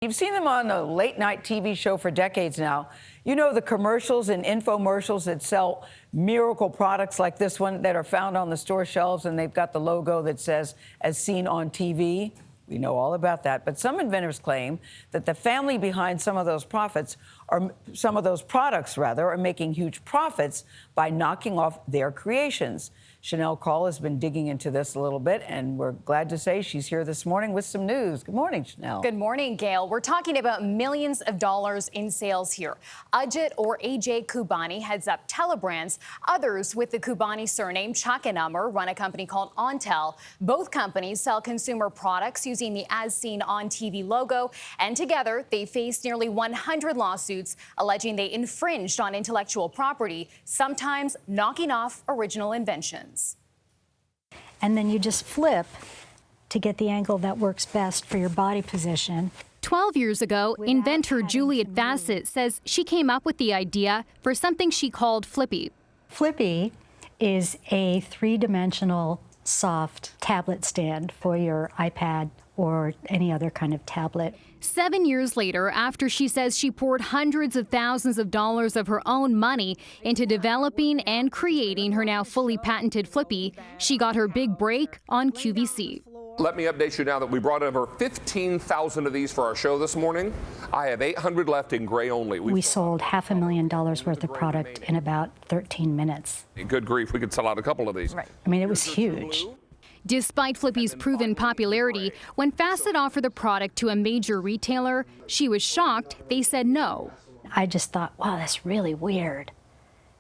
You've seen them on a late-night TV show for decades now. You know the commercials and infomercials that sell miracle products like this one that are found on the store shelves, and they've got the logo that says, as seen on TV. We know all about that. But some inventors claim that the family behind some of those products are making huge profits by knocking off their creations. Shanelle Kaul has been digging into this a little bit, and we're glad to say she's here this morning with some news. Good morning, Shanelle. Good morning, Gayle. We're talking about millions of dollars in sales here. Ajit or AJ Kubani heads up Telebrands. Others with the Kubani surname, Chuck and Ummer, run a company called Ontel. Both companies sell consumer products using the As Seen on TV logo, and together they faced nearly 100 lawsuits alleging they infringed on intellectual property, sometimes knocking off original inventions. And then you just flip to get the angle that works best for your body position. 12 years ago, inventor Juliet Bassett says she came up with the idea for something she called Flippy. Flippy is a three-dimensional soft tablet stand for your iPad or any other kind of tablet. 7 years later, after she says she poured hundreds of thousands of dollars of her own money into developing and creating her now fully patented Flippy, she got her big break on QVC. Let me update you now that we brought over 15,000 of these for our show this morning. I have 800 left in gray only. We sold $500,000 worth of product in about 13 minutes. Good grief, we could sell out a couple of these. Right. I mean, it was huge. Despite Flippy's proven popularity, when Bassett offered the product to a major retailer, she was shocked they said no. I just thought, wow, that's really weird.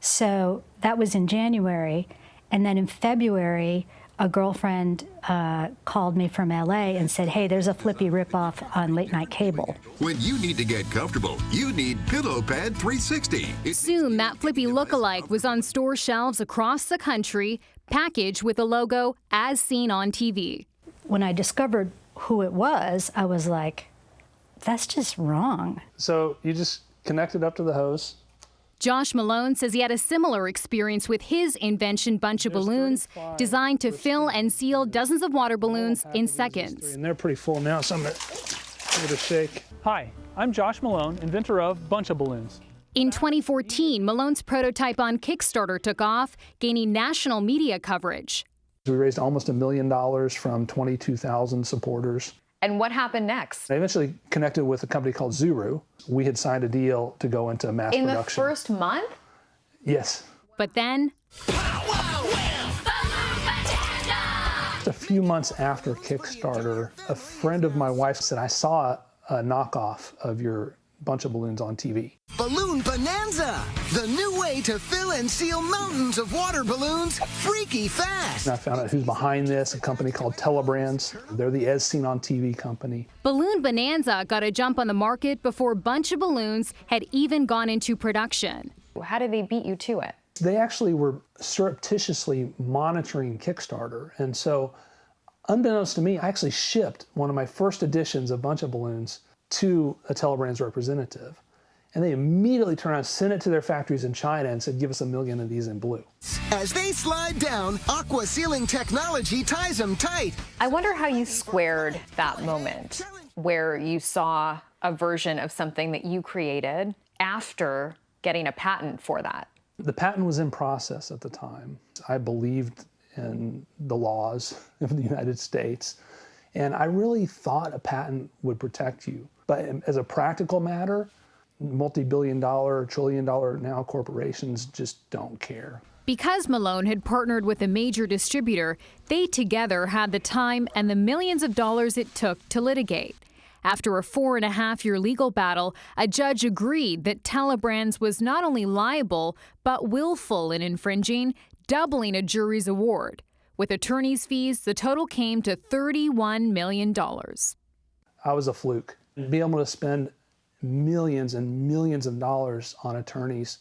So that was in January, and then in February, a girlfriend called me from LA and said, hey, there's a Flippy ripoff on late night cable. When you need to get comfortable, you need Pillow Pad 360. Soon, that Flippy lookalike was on store shelves across the country, packaged with the logo As Seen on TV. When I discovered who it was, I was like, that's just wrong. So you just connect it up to the hose. Josh Malone says he had a similar experience with his invention bunch of balloons designed to fill and seal dozens of water balloons in seconds. And they're pretty full now, so I'm going to give it a shake. Hi, I'm Josh Malone, inventor of Bunch of Balloons. In 2014, Malone's prototype on Kickstarter took off, gaining national media coverage. We raised almost $1 million from 22,000 supporters. And what happened next? I eventually connected with a company called Zuru. We had signed a deal to go into mass production. In the first month? Yes. But then, just a few months after Kickstarter, a friend of my wife said, I saw a knockoff of your bunch of balloons on TV. Balloon Bonanza, the new way to fill and seal mountains of water balloons freaky fast. And I found out who's behind this, a company called Telebrands. They're the As Seen on TV company. Balloon Bonanza got a jump on the market before Bunch of Balloons had even gone into production. How did they beat you to it? They actually were surreptitiously monitoring Kickstarter. And so, unbeknownst to me, I actually shipped one of my first editions of Bunch of Balloons to a Telebrands representative. And they immediately turned around, sent it to their factories in China and said, give us 1 million of these in blue. As they slide down, aqua sealing technology ties them tight. I wonder how you squared that moment where you saw a version of something that you created after getting a patent for that. The patent was in process at the time. I believed in the laws of the United States, and I really thought a patent would protect you. But as a practical matter, multi-billion-dollar, trillion-dollar now corporations just don't care. Because Malone had partnered with a major distributor, they together had the time and the millions of dollars it took to litigate. After a 4.5-year legal battle, a judge agreed that Telebrands was not only liable, but willful in infringing, doubling a jury's award. With attorney's fees, the total came to $31 million. I was a fluke. Being able to spend millions and millions of dollars on attorneys,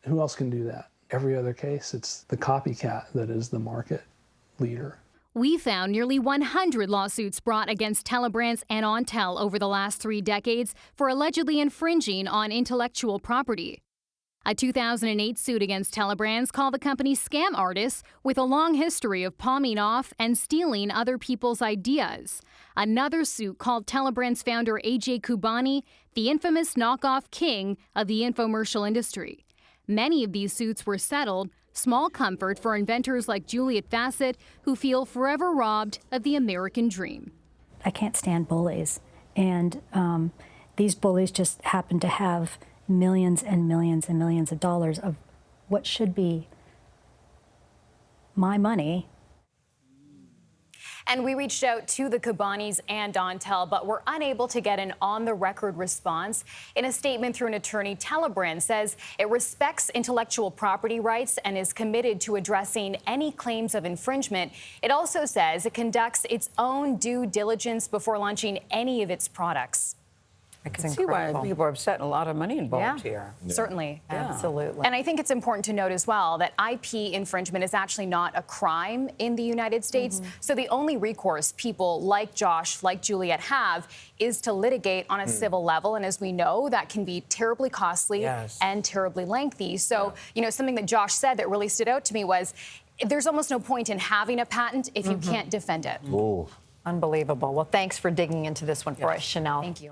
who else can do that? Every other case, it's the copycat that is the market leader. We found nearly 100 lawsuits brought against Telebrands and Ontel over the last 3 decades for allegedly infringing on intellectual property. A 2008 suit against Telebrands called the company scam artists with a long history of palming off and stealing other people's ideas. Another suit called Telebrands founder AJ Kubani the infamous knockoff king of the infomercial industry. Many of these suits were settled, small comfort for inventors like Juliet Fassett, who feel forever robbed of the American dream. I can't stand bullies, and these bullies just happen to have millions and millions and millions of dollars of what should be my money. And we reached out to the Coubanis and Ontel, but were unable to get an on-the-record response. In a statement through an attorney, Telebrands says it respects intellectual property rights and is committed to addressing any claims of infringement. It also says it conducts its own due diligence before launching any of its products. I can see why people are upset and a lot of money involved here. Certainly. Absolutely. And I think it's important to note as well that IP infringement is actually not a crime in the United States. So the only recourse people like Josh, like Juliet have is to litigate on a civil level. And as we know, that can be terribly costly and terribly lengthy. So, you know, something that Josh said that really stood out to me was there's almost no point in having a patent if you can't defend it. Unbelievable. Well, thanks for digging into this one for us, Shanelle. Thank you.